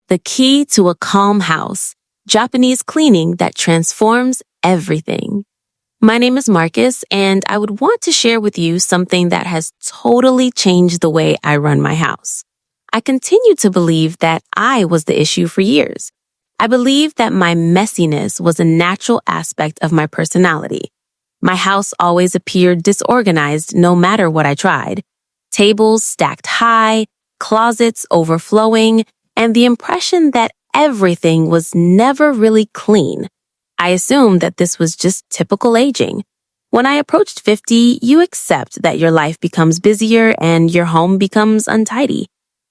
The key to a calm house, Japanese cleaning that transforms everything. My name is Marcus, and I would want to share with you something that has totally changed the way I run my house. I continue to believe that I was the issue for years. I believe that my messiness was a natural aspect of my personality. My house always appeared disorganized no matter what I tried. Tables stacked high, closets overflowing, and the impression that everything was never really clean. I assumed that this was just typical aging. When I approached 50, you accept that your life becomes busier and your home becomes untidy.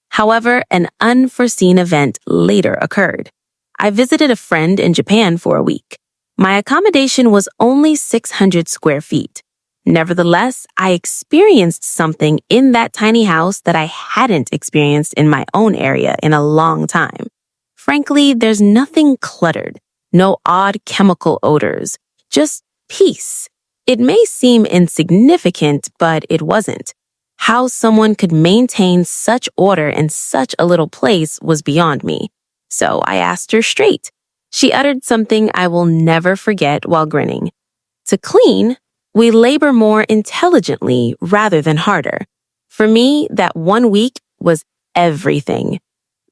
However, an unforeseen event later occurred. I visited a friend in Japan for a week. My accommodation was only 600 square feet. Nevertheless, I experienced something in that tiny house that I hadn't experienced in my own area in a long time. Frankly, there's nothing cluttered, no odd chemical odors, just peace. It may seem insignificant, but it wasn't. How someone could maintain such order in such a little place was beyond me. So I asked her straight. She uttered something I will never forget while grinning. To clean, we labor more intelligently rather than harder. For me, that 1 week was everything.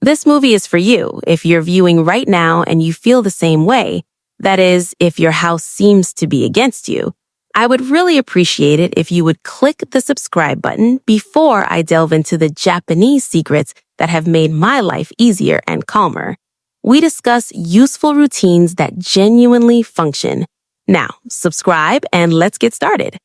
This movie is for you if you're viewing right now and you feel the same way. That is, if your house seems to be against you. I would really appreciate it if you would click the subscribe button before I delve into the Japanese secrets that have made my life easier and calmer. We discuss useful routines that genuinely function. Now, subscribe and let's get started.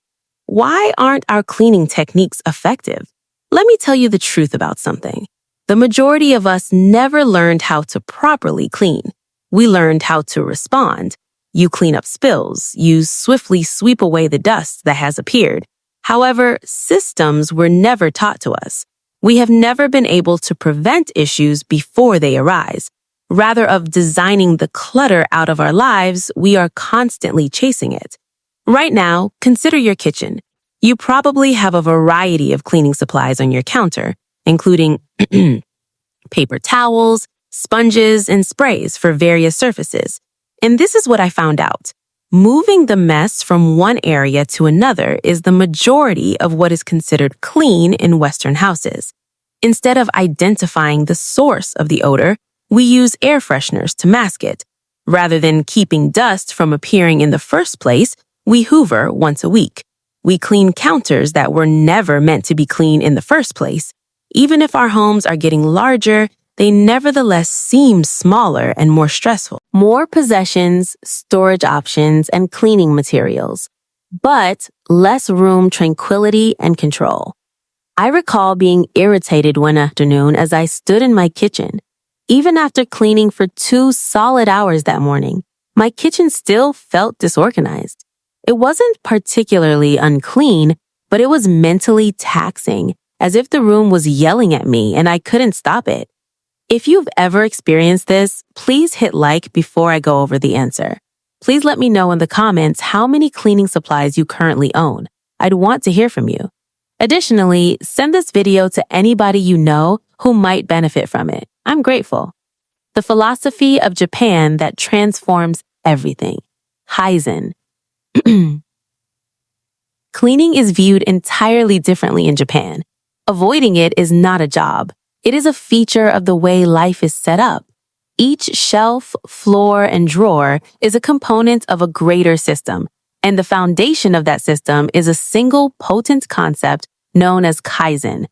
Why aren't our cleaning techniques effective? Let me tell you the truth about something. The majority of us never learned how to properly clean. We learned how to respond. You clean up spills. You swiftly sweep away the dust that has appeared. However, systems were never taught to us. We have never been able to prevent issues before they arise. Rather of designing the clutter out of our lives, we are constantly chasing it. Right now, consider your kitchen. You probably have a variety of cleaning supplies on your counter, including paper towels, sponges, and sprays for various surfaces. And this is what I found out. Moving the mess from one area to another is the majority of what is considered clean in Western houses. Instead of identifying the source of the odor, we use air fresheners to mask it. Rather than keeping dust from appearing in the first place, we hoover once a week. We clean counters that were never meant to be clean in the first place. Even if our homes are getting larger, they nevertheless seem smaller and more stressful. More possessions, storage options, and cleaning materials, but less room, tranquility, and control. I recall being irritated one afternoon as I stood in my kitchen. Even after cleaning for 2 solid hours that morning, my kitchen still felt disorganized. It wasn't particularly unclean, but it was mentally taxing, as if the room was yelling at me and I couldn't stop it. If you've ever experienced this, please hit like before I go over the answer. Please let me know in the comments how many cleaning supplies you currently own. I'd want to hear from you. Additionally, send this video to anybody you know who might benefit from it. I'm grateful. The philosophy of Japan that transforms everything. Kaizen. Cleaning is viewed entirely differently in Japan. Avoiding it is not a job. It is a feature of the way life is set up. Each shelf, floor, and drawer is a component of a greater system, and the foundation of that system is a single potent concept known as Kaizen.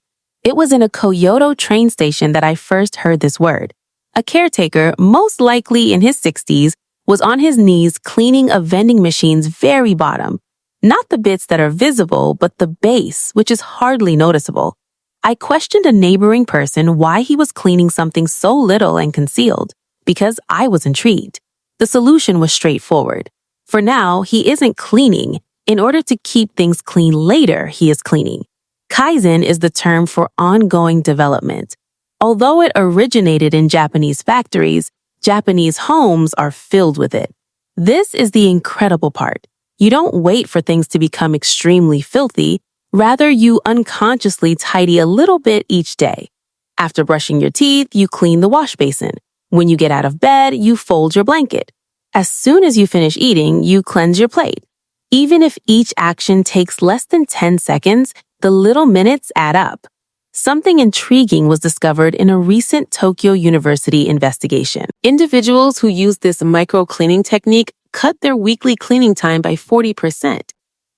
It was in a Kyoto train station that I first heard this word. A caretaker, most likely in his 60s, was on his knees cleaning a vending machine's very bottom. Not the bits that are visible, but the base, which is hardly noticeable. I questioned a neighboring person why he was cleaning something so little and concealed, because I was intrigued. The solution was straightforward. For now, he isn't cleaning. In order to keep things clean later, he is cleaning. Kaizen is the term for ongoing development. Although it originated in Japanese factories, Japanese homes are filled with it. This is the incredible part. You don't wait for things to become extremely filthy. Rather, you unconsciously tidy a little bit each day. After brushing your teeth, you clean the wash basin. When you get out of bed, you fold your blanket. As soon as you finish eating, you cleanse your plate. Even if each action takes less than 10 seconds, the little minutes add up. Something intriguing was discovered in a recent Tokyo University investigation. Individuals who use this micro-cleaning technique cut their weekly cleaning time by 40%.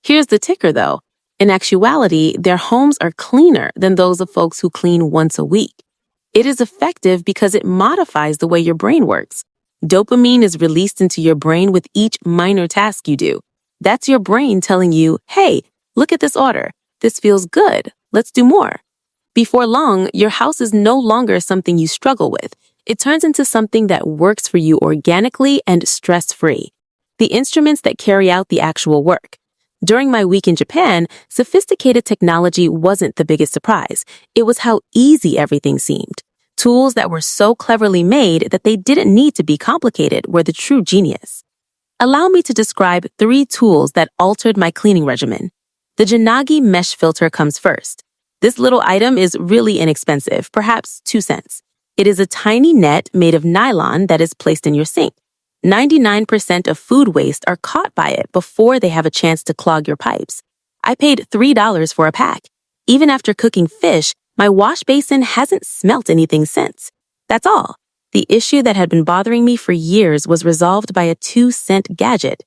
Here's the ticker, though. In actuality, their homes are cleaner than those of folks who clean once a week. It is effective because it modifies the way your brain works. Dopamine is released into your brain with each minor task you do. That's your brain telling you, hey, look at this order. This feels good. Let's do more. Before long, your house is no longer something you struggle with. It turns into something that works for you organically and stress-free. The instruments that carry out the actual work. During my week in Japan, sophisticated technology wasn't the biggest surprise. It was how easy everything seemed. Tools that were so cleverly made that they didn't need to be complicated were the true genius. Allow me to describe 3 tools that altered my cleaning regimen. The Janagi mesh filter comes first. This little item is really inexpensive, perhaps 2 cents. It is a tiny net made of nylon that is placed in your sink. 99% of food waste are caught by it before they have a chance to clog your pipes. I paid $3 for a pack. Even after cooking fish, my wash basin hasn't smelt anything since. That's all. The issue that had been bothering me for years was resolved by a 2-cent gadget.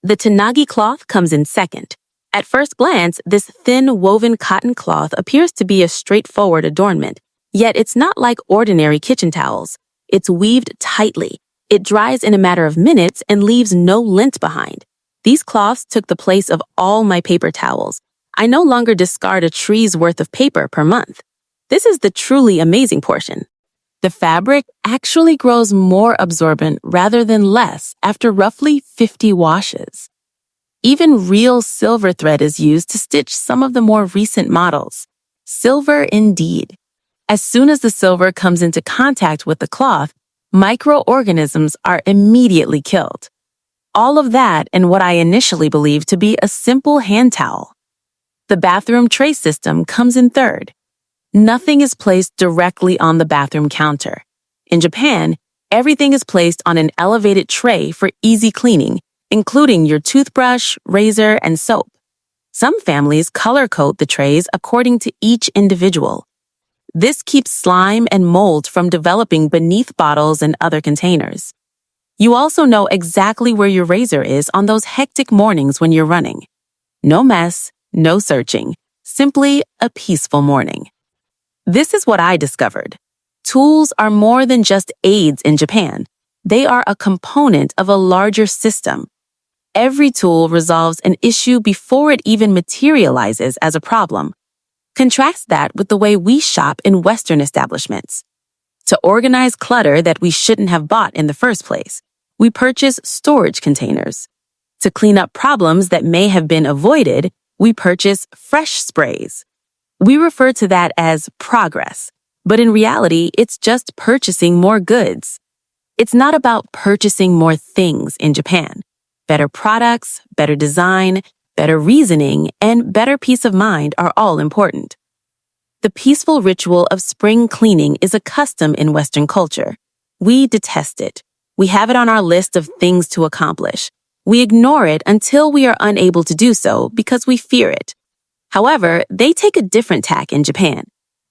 The Tanagi cloth comes in second. At first glance, this thin woven cotton cloth appears to be a straightforward adornment, yet it's not like ordinary kitchen towels. It's weaved tightly. It dries in a matter of minutes and leaves no lint behind. These cloths took the place of all my paper towels. I no longer discard a tree's worth of paper per month. This is the truly amazing portion. The fabric actually grows more absorbent rather than less after roughly 50 washes. Even real silver thread is used to stitch some of the more recent models. Silver indeed. As soon as the silver comes into contact with the cloth, microorganisms are immediately killed. All of that in what I initially believed to be a simple hand towel. The bathroom tray system comes in third. Nothing is placed directly on the bathroom counter. In Japan, everything is placed on an elevated tray for easy cleaning, including your toothbrush, razor, and soap. Some families color code the trays according to each individual. This keeps slime and mold from developing beneath bottles and other containers. You also know exactly where your razor is on those hectic mornings when you're running. No mess, no searching, simply a peaceful morning. This is what I discovered. Tools are more than just aids in Japan. They are a component of a larger system. Every tool resolves an issue before it even materializes as a problem. Contrast that with the way we shop in Western establishments. To organize clutter that we shouldn't have bought in the first place, we purchase storage containers. To clean up problems that may have been avoided, we purchase fresh sprays. We refer to that as progress, but in reality, it's just purchasing more goods. It's not about purchasing more things in Japan. Better products, better design, better reasoning, and better peace of mind are all important. The peaceful ritual of spring cleaning is a custom in Western culture. We detest it. We have it on our list of things to accomplish. We ignore it until we are unable to do so because we fear it. However, they take a different tack in Japan.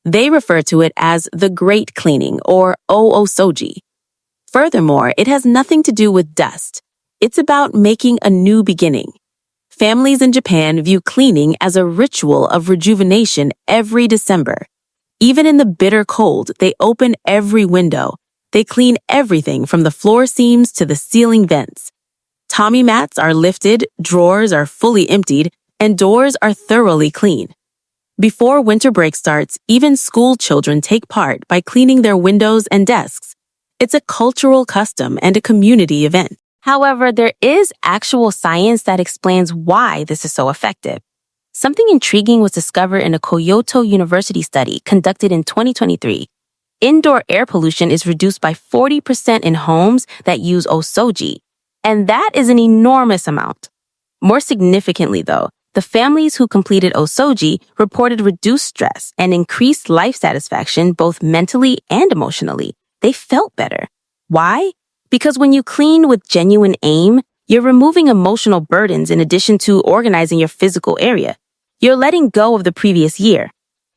They refer to it as the great cleaning or osoji. Furthermore, it has nothing to do with dust. It's about making a new beginning. Families in Japan view cleaning as a ritual of rejuvenation every December. Even in the bitter cold, they open every window. They clean everything from the floor seams to the ceiling vents. Tommy mats are lifted, drawers are fully emptied, and doors are thoroughly clean. Before winter break starts, even school children take part by cleaning their windows and desks. It's a cultural custom and a community event. However, there is actual science that explains why this is so effective. Something intriguing was discovered in a Kyoto University study conducted in 2023. Indoor air pollution is reduced by 40% in homes that use osoji, and that is an enormous amount. More significantly, though, the families who completed osoji reported reduced stress and increased life satisfaction both mentally and emotionally. They felt better. Why? Because when you clean with genuine aim, you're removing emotional burdens in addition to organizing your physical area. You're letting go of the previous year.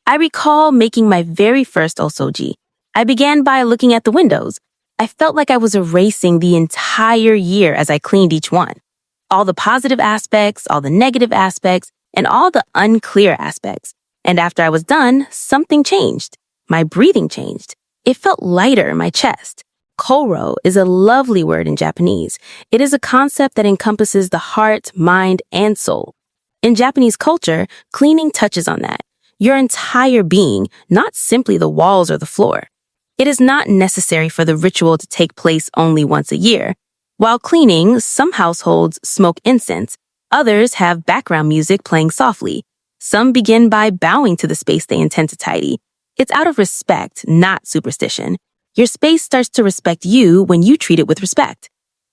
I recall making my very first osoji. I began by looking at the windows. I felt like I was erasing the entire year as I cleaned each one. All the positive aspects, all the negative aspects, and all the unclear aspects. And after I was done, something changed. My breathing changed. It felt lighter in my chest. Koro is a lovely word in Japanese. It is a concept that encompasses the heart, mind, and soul. In Japanese culture, cleaning touches on that. Your entire being, not simply the walls or the floor. It is not necessary for the ritual to take place only once a year. While cleaning, some households smoke incense. Others have background music playing softly. Some begin by bowing to the space they intend to tidy. It's out of respect, not superstition. Your space starts to respect you when you treat it with respect.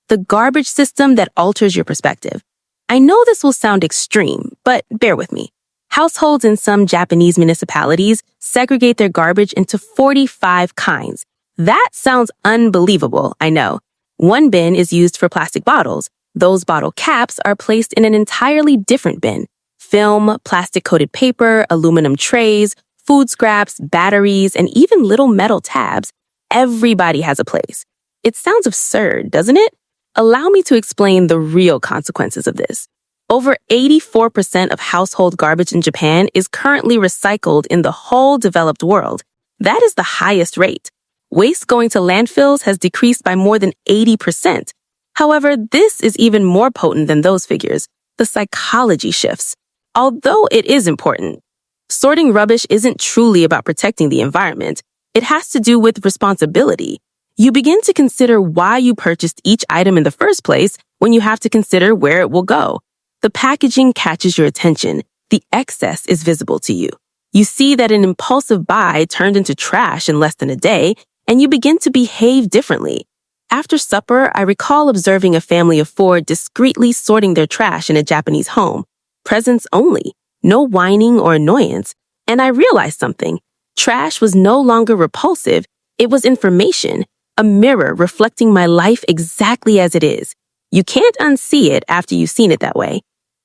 The garbage system that alters your perspective. I know this will sound extreme, but bear with me. Households in some Japanese municipalities segregate their garbage into 45 kinds. That sounds unbelievable, I know. One bin is used for plastic bottles. Those bottle caps are placed in an entirely different bin. Film, plastic-coated paper, aluminum trays, food scraps, batteries, and even little metal tabs. Everybody has a place. It sounds absurd, doesn't it? Allow me to explain the real consequences of this. Over 84% of household garbage in Japan is currently recycled in the whole developed world. That is the highest rate. Waste going to landfills has decreased by more than 80%. However, this is even more potent than those figures. The psychology shifts. Although it is important, sorting rubbish isn't truly about protecting the environment. It has to do with responsibility. You begin to consider why you purchased each item in the first place when you have to consider where it will go. The packaging catches your attention. The excess is visible to you. You see that an impulsive buy turned into trash in less than a day, and you begin to behave differently. After supper, I recall observing a family of 4 discreetly sorting their trash in a Japanese home. Presence only, no whining or annoyance. And I realized something. Trash was no longer repulsive. It was information, a mirror reflecting my life exactly as it is. You can't unsee it after you've seen it that way.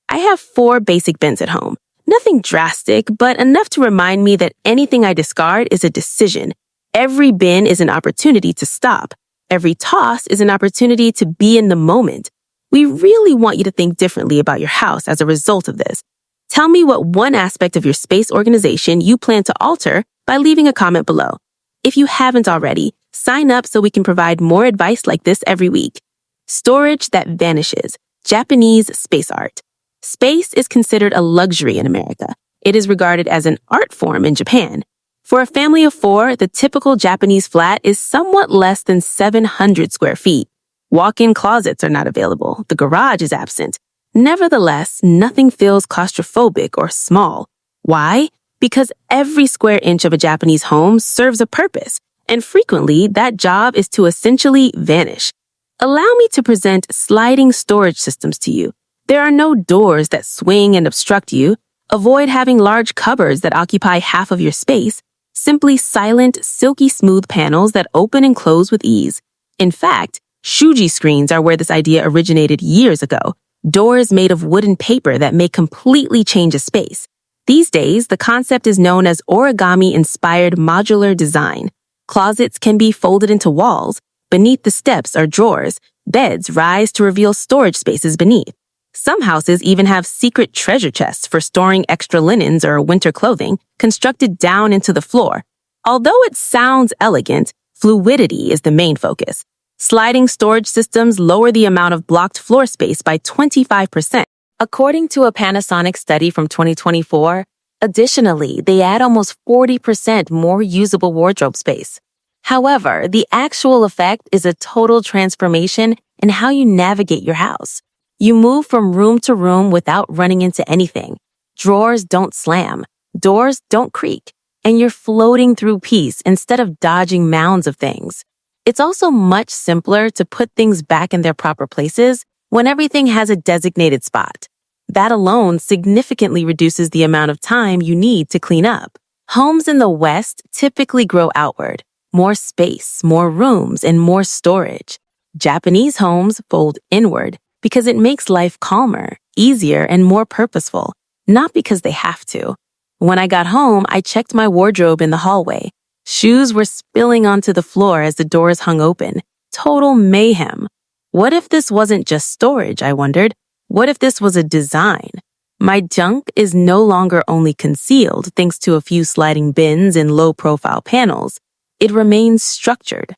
I have 4 basic bins at home. Nothing drastic, but enough to remind me that anything I discard is a decision. Every bin is an opportunity to stop. Every toss is an opportunity to be in the moment. We really want you to think differently about your house as a result of this. Tell me what one aspect of your space organization you plan to alter by leaving a comment below. If you haven't already, sign up so we can provide more advice like this every week. Storage that vanishes. Japanese space art. Space is considered a luxury in America. It is regarded as an art form in Japan. For a family of 4, the typical Japanese flat is somewhat less than 700 square feet. Walk-in closets are not available. The garage is absent. Nevertheless, nothing feels claustrophobic or small. Why? Because every square inch of a Japanese home serves a purpose, and frequently that job is to essentially vanish. Allow me to present sliding storage systems to you. There are no doors that swing and obstruct you. Avoid having large cupboards that occupy half of your space. Simply silent, silky smooth panels that open and close with ease. In fact, shuji screens are where this idea originated years ago. Doors made of wooden paper that may completely change a space. These days, the concept is known as origami-inspired modular design. Closets can be folded into walls. Beneath the steps are drawers. Beds rise to reveal storage spaces beneath. Some houses even have secret treasure chests for storing extra linens or winter clothing constructed down into the floor. Although it sounds elegant, fluidity is the main focus. Sliding storage systems lower the amount of blocked floor space by 25%. According to a Panasonic study from 2024, additionally, they add almost 40% more usable wardrobe space. However, the actual effect is a total transformation in how you navigate your house. You move from room to room without running into anything. Drawers don't slam. Doors don't creak. And you're floating through peace instead of dodging mounds of things. It's also much simpler to put things back in their proper places when everything has a designated spot. That alone significantly reduces the amount of time you need to clean up. Homes in the West typically grow outward. more space, more rooms, and more storage. Japanese homes fold inward because it makes life calmer, easier, and more purposeful, not because they have to. When I got home, I checked my wardrobe in the hallway. Shoes were spilling onto the floor as the doors hung open. Total mayhem. What if this wasn't just storage, I wondered? What if this was a design? My junk is no longer only concealed thanks to a few sliding bins and low-profile panels. It remains structured.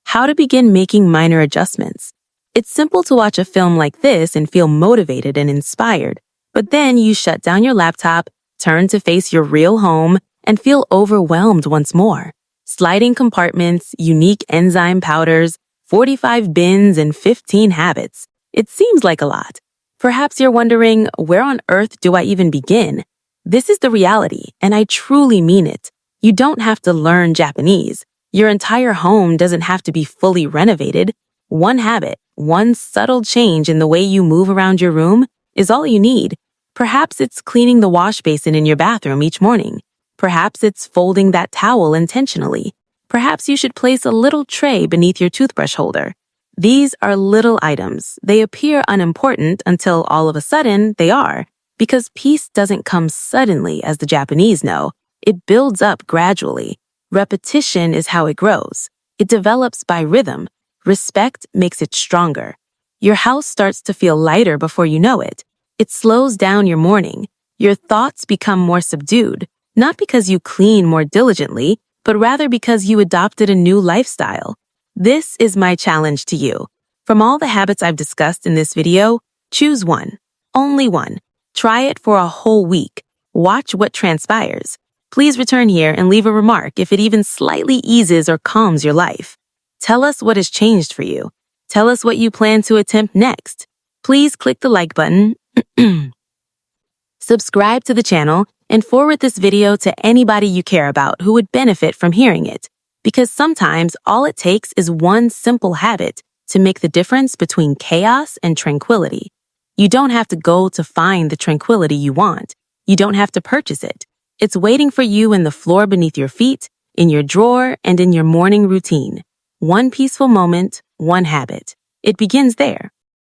How to begin making minor adjustments. It's simple to watch a film like this and feel motivated and inspired, but then you shut down your laptop, turn to face your real home, and feel overwhelmed once more. Sliding compartments, unique enzyme powders, 45 bins, and 15 habits. It seems like a lot. Perhaps you're wondering, where on earth do I even begin? This is the reality, and I truly mean it. You don't have to learn Japanese. Your entire home doesn't have to be fully renovated. One habit, one subtle change in the way you move around your room is all you need. Perhaps it's cleaning the wash basin in your bathroom each morning. Perhaps it's folding that towel intentionally. Perhaps you should place a little tray beneath your toothbrush holder. These are little items. They appear unimportant until all of a sudden they are, because peace doesn't come suddenly, as the Japanese know. It builds up gradually. Repetition is how it grows. It develops by rhythm. Respect makes it stronger. Your house starts to feel lighter before you know it. It slows down your morning. Your thoughts become more subdued, not because you clean more diligently, but rather because you adopted a new lifestyle. This is my challenge to you. From all the habits I've discussed in this video, choose one. Only one. Try it for a whole week. Watch what transpires. Please return here and leave a remark if it even slightly eases or calms your life. Tell us what has changed for you. Tell us what you plan to attempt next. Please click the like button, subscribe to the channel, and forward this video to anybody you care about who would benefit from hearing it. Because sometimes all it takes is one simple habit to make the difference between chaos and tranquility. You don't have to go to find the tranquility you want. You don't have to purchase it. It's waiting for you in the floor beneath your feet, in your drawer, and in your morning routine. One peaceful moment, one habit. It begins there.